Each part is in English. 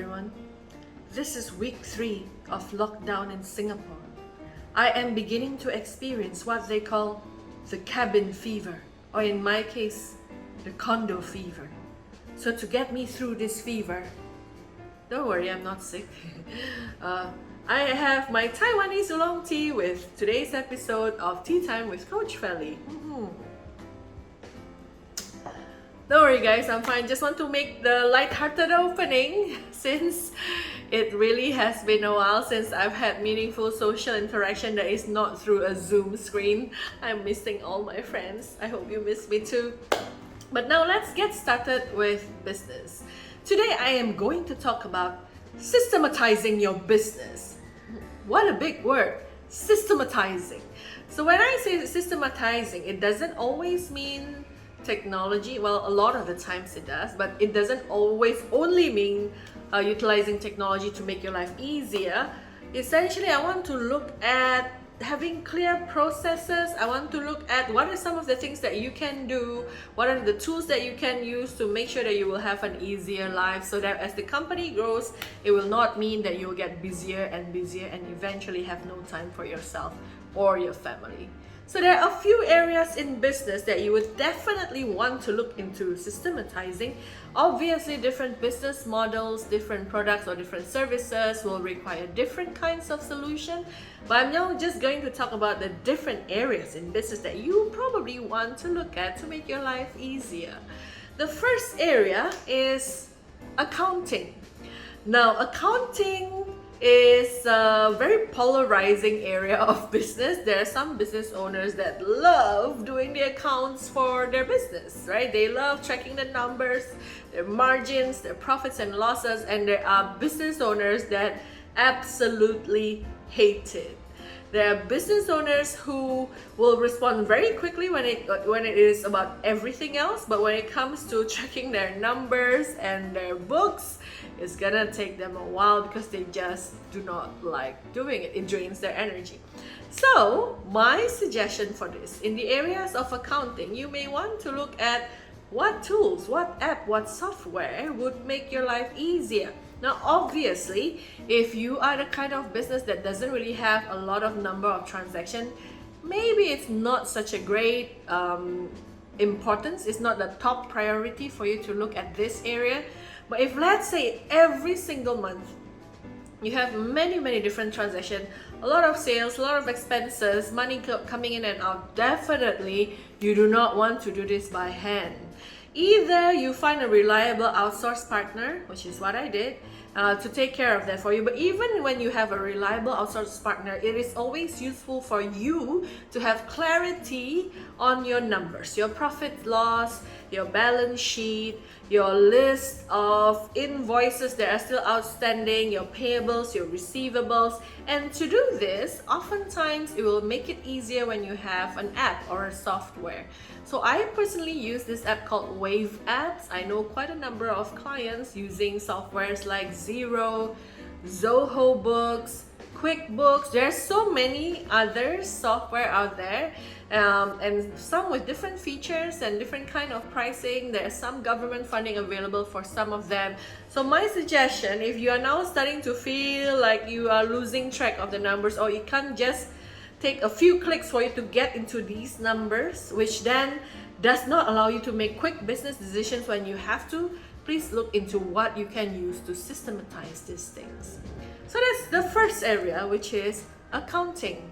everyone. This is week 3 of lockdown in Singapore. I am beginning to experience what they call the cabin fever, or in my case, the condo fever. So to get me through this fever, don't worry, I'm not sick. I have my Taiwanese oolong tea with today's episode of Tea Time with Coach Felie. Don't worry guys, I'm fine. Just want to make the light-hearted opening since it really has been a while since I've had meaningful social interaction that is not through a Zoom screen. I'm missing all my friends. I hope you miss me too. But now let's get started with business. Today I am going to talk about systematizing your business. What a big word, systematizing. So when I say systematizing, it doesn't always mean technology. Well, a lot of the times it does, but it doesn't always only mean utilizing technology to make your life easier. Essentially, I want to look at having clear processes. I want to look at what are some of the things that you can do, what are the tools that you can use to make sure that you will have an easier life, so that as the company grows, it will not mean that you will get busier and busier and eventually have no time for yourself or your family. So there are a few areas in business that you would definitely want to look into systematizing. Obviously, different business models, different products or different services will require different kinds of solution. But I'm now just going to talk about the different areas in business that you probably want to look at to make your life easier. The first area is accounting. Now, accounting is a very polarizing area of business. There are some business owners that love doing the accounts for their business, right? They love tracking the numbers, their margins, their profits and losses, and there are business owners that absolutely hate it. There are business owners who will respond very quickly when it is about everything else, but when it comes to checking their numbers and their books, it's gonna take them a while because they just do not like doing it. It drains their energy. So my suggestion for this, in the areas of accounting, you may want to look at what tools, what app, what software would make your life easier. Now, obviously, if you are the kind of business that doesn't really have a lot of number of transactions, maybe it's not such a great importance. It's not the top priority for you to look at this area. But if, let's say, every single month you have many different transactions, a lot of sales, a lot of expenses, money coming in and out, definitely you do not want to do this by hand. Either you find a reliable outsourced partner, which is what I did, to take care of that for you. But even when you have a reliable outsourced partner, it is always useful for you to have clarity on your numbers, your profit loss, your balance sheet, your list of invoices that are still outstanding, your payables, your receivables. And to do this, oftentimes it will make it easier when you have an app or a software. So I personally use this app called Wave Apps. I know quite a number of clients using softwares like Xero, Zoho Books, QuickBooks. There's so many other software out there, and some with different features and different kind of pricing. There's some government funding available for some of them. So my suggestion, if you are now starting to feel like you are losing track of the numbers, or you can't just take a few clicks for you to get into these numbers, which then does not allow you to make quick business decisions when you have to, please look into what you can use to systematize these things. So that's the first area, which is accounting.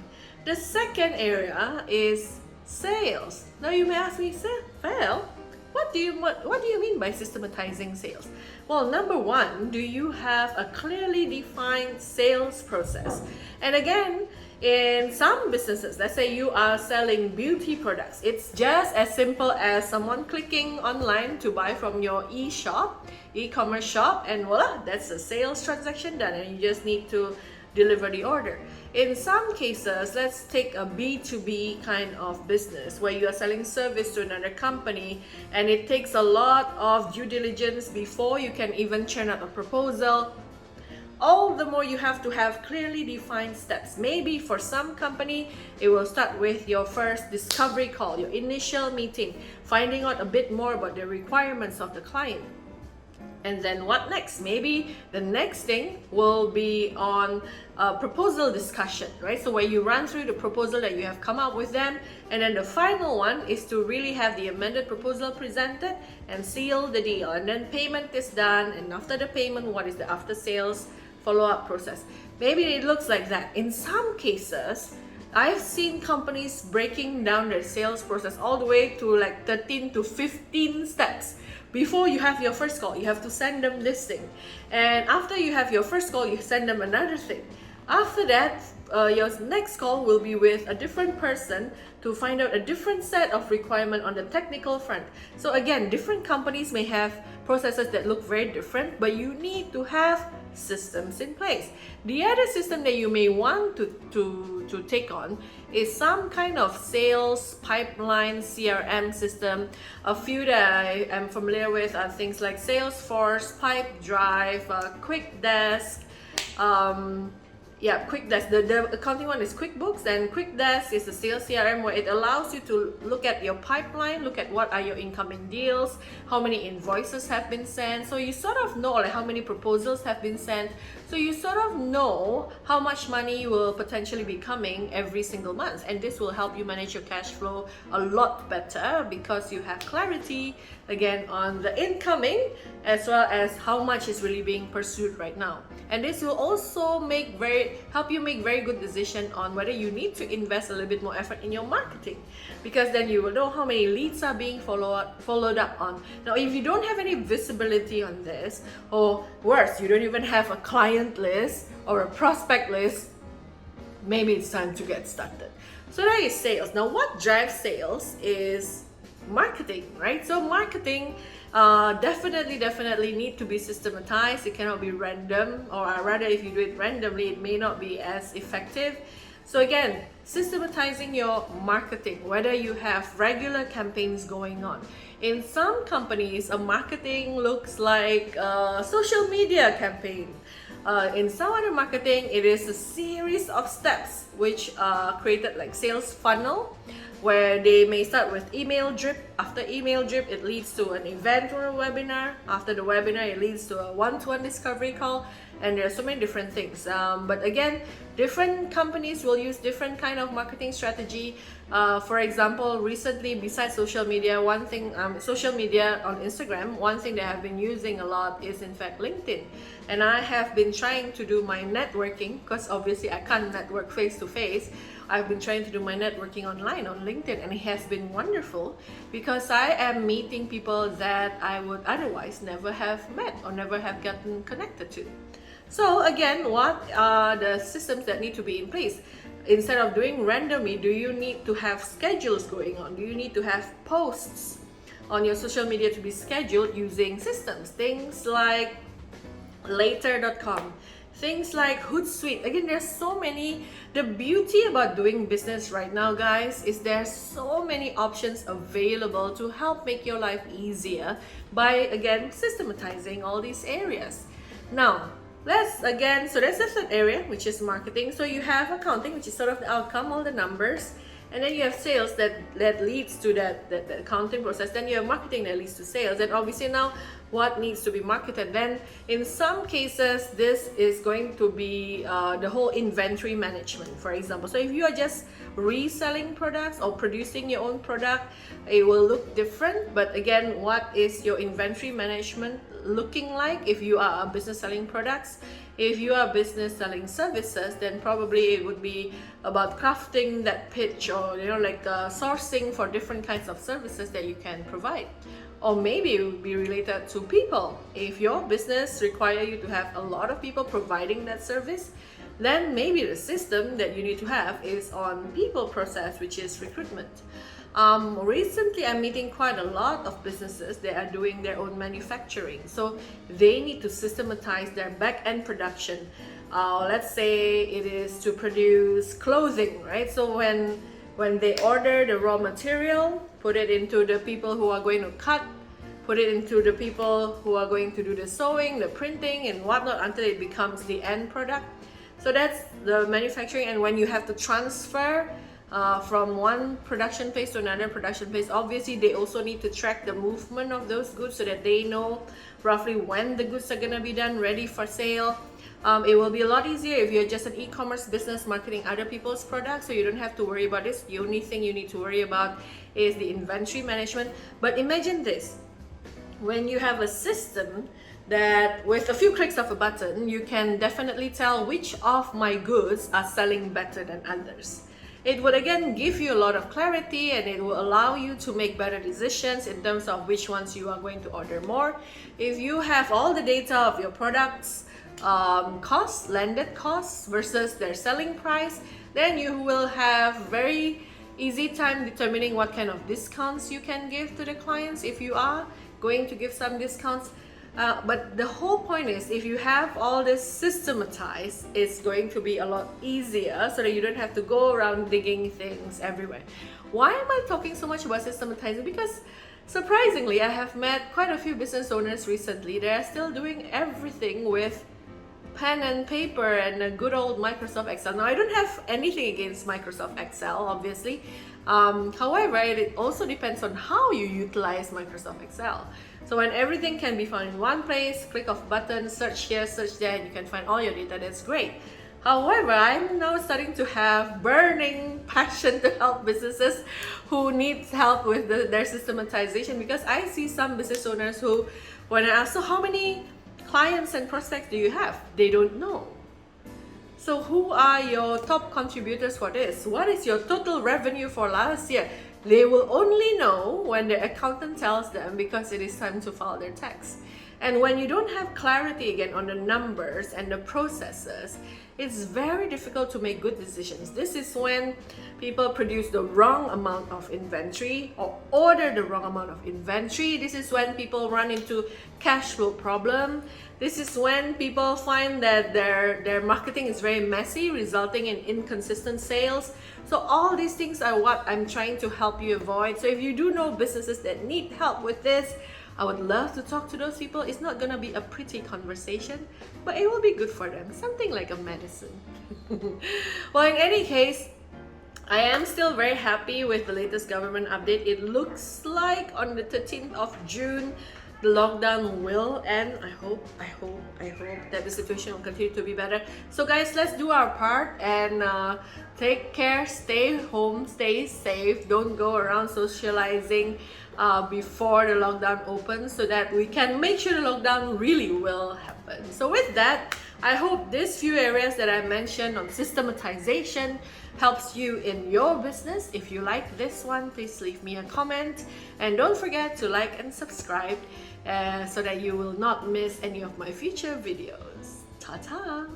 The second area is sales. Now you may ask me, Phil, what do you mean by systematizing sales? Well, number one, do you have a clearly defined sales process? And again, in some businesses, let's say you are selling beauty products, it's just as simple as someone clicking online to buy from your e-commerce shop, and voila, that's a sales transaction done, and you just need to deliver the order. In some cases, let's take a B2B kind of business where you are selling service to another company, and it takes a lot of due diligence before you can even churn out a proposal. All the more you have to have clearly defined steps. Maybe for some company, it will start with your first discovery call, your initial meeting, finding out a bit more about the requirements of the client. And then what next? Maybe the next thing will be on proposal discussion, right? So where you run through the proposal that you have come up with them, and then the final one is to really have the amended proposal presented and seal the deal. And then payment is done, and after the payment, what is the after sales follow-up process? Maybe it looks like that. In some cases, I've seen companies breaking down their sales process all the way to like 13 to 15 steps. Before you have your first call, you have to send them this thing. And after you have your first call, you send them another thing. After that, your next call will be with a different person to find out a different set of requirement on the technical front. So again, different companies may have processes that look very different, but you need to have systems in place. The other system that you may want to take on is some kind of sales pipeline CRM system. A few that I am familiar with are things like Salesforce, Pipedrive, QuickDesk, QuickDesk. The accounting one is QuickBooks, and QuickDesk is a sales CRM where it allows you to look at your pipeline, look at what are your incoming deals, how many invoices have been sent. So you sort of know like how many proposals have been sent. So you sort of know how much money will potentially be coming every single month. And this will help you manage your cash flow a lot better because you have clarity again on the incoming as well as how much is really being pursued right now. And this will also help you make very good decision on whether you need to invest a little bit more effort in your marketing, because then you will know how many leads are being followed up on. Now, if you don't have any visibility on this, or worse, you don't even have a client list or a prospect list, maybe it's time to get started. So that is sales. Now, what drives sales is marketing, right? So marketing definitely need to be systematized. It cannot be random, or rather if you do it randomly, it may not be as effective. So again, systematizing your marketing, whether you have regular campaigns going on. In some companies, a marketing looks like a social media campaign. In some other marketing, it is a series of steps which are created like sales funnel, where they may start with email drip. After email drip, it leads to an event or a webinar. After the webinar, it leads to a one-to-one discovery call. And there are so many different things. But again, different companies will use different kind of marketing strategy. For example, recently, besides social media, social media on Instagram, one thing that I've been using a lot is in fact LinkedIn. And I have been trying to do my networking, because obviously I can't network face to face. I've been trying to do my networking online on LinkedIn, and it has been wonderful because I am meeting people that I would otherwise never have met or never have gotten connected to. So again, what are the systems that need to be in place? Instead of doing randomly, do you need to have schedules going on? Do you need to have posts on your social media to be scheduled using systems? Things like later.com, things like Hootsuite. Again, there's so many. The beauty about doing business right now, guys, is there's so many options available to help make your life easier by, again, systematizing all these areas. Now, so that's the third area, which is marketing. So you have accounting, which is sort of the outcome, all the numbers. And then you have sales that leads to that accounting process. Then you have marketing that leads to sales. And obviously now, what needs to be marketed? Then in some cases, this is going to be the whole inventory management, for example. So if you are just reselling products or producing your own product, it will look different. But again, what is your inventory management looking like if you are a business selling products? If you are a business selling services, then probably it would be about crafting that pitch, or sourcing for different kinds of services that you can provide. Or maybe it would be related to people. If your business requires you to have a lot of people providing that service, then maybe the system that you need to have is on people process, which is recruitment. Recently, I'm meeting quite a lot of businesses that are doing their own manufacturing. So they need to systematize their back-end production. Let's say it is to produce clothing, right? So when they order the raw material, put it into the people who are going to cut, put it into the people who are going to do the sewing, the printing and whatnot, until it becomes the end product. So that's the manufacturing. And when you have to transfer from one production phase to another production phase. Obviously, they also need to track the movement of those goods so that they know roughly when the goods are gonna be done, ready for sale. It will be a lot easier if you're just an e-commerce business marketing other people's products, so you don't have to worry about this. The only thing you need to worry about is the inventory management. But imagine this, when you have a system that with a few clicks of a button, you can definitely tell which of my goods are selling better than others. It would again give you a lot of clarity, and it will allow you to make better decisions in terms of which ones you are going to order more. If you have all the data of your products, costs, landed costs versus their selling price, then you will have very easy time determining what kind of discounts you can give to the clients if you are going to give some discounts. But the whole point is, if you have all this systematized, it's going to be a lot easier so that you don't have to go around digging things everywhere. Why am I talking so much about systematizing? Because surprisingly, I have met quite a few business owners recently. They are still doing everything with pen and paper and a good old Microsoft Excel. Now, I don't have anything against Microsoft Excel, obviously. However, it also depends on how you utilize Microsoft Excel. So when everything can be found in one place, click of button, search here, search there, and you can find all your data, that's great. However, I'm now starting to have burning passion to help businesses who need help with their systematization, because I see some business owners who, when I ask, so how many clients and prospects do you have? They don't know. So who are your top contributors for this? What is your total revenue for last year? They will only know when their accountant tells them, because it is time to file their tax. And when you don't have clarity again on the numbers and the processes, it's very difficult to make good decisions. This is when people produce the wrong amount of inventory or order the wrong amount of inventory. This is when people run into cash flow problem. This is when people find that their marketing is very messy, resulting in inconsistent sales. So all these things are what I'm trying to help you avoid. So if you do know businesses that need help with this, I would love to talk to those people. It's not gonna be a pretty conversation, but it will be good for them. Something like a medicine. Well, in any case, I am still very happy with the latest government update. It looks like on the 13th of June, the lockdown will end. I hope that the situation will continue to be better. So guys, let's do our part and take care, stay home, stay safe. Don't go around socializing before the lockdown opens, so that we can make sure the lockdown really will happen. So with that, I hope these few areas that I mentioned on systematization helps you in your business. If you like this one, please leave me a comment, and don't forget to like and subscribe so that you will not miss any of my future videos. Ta-ta!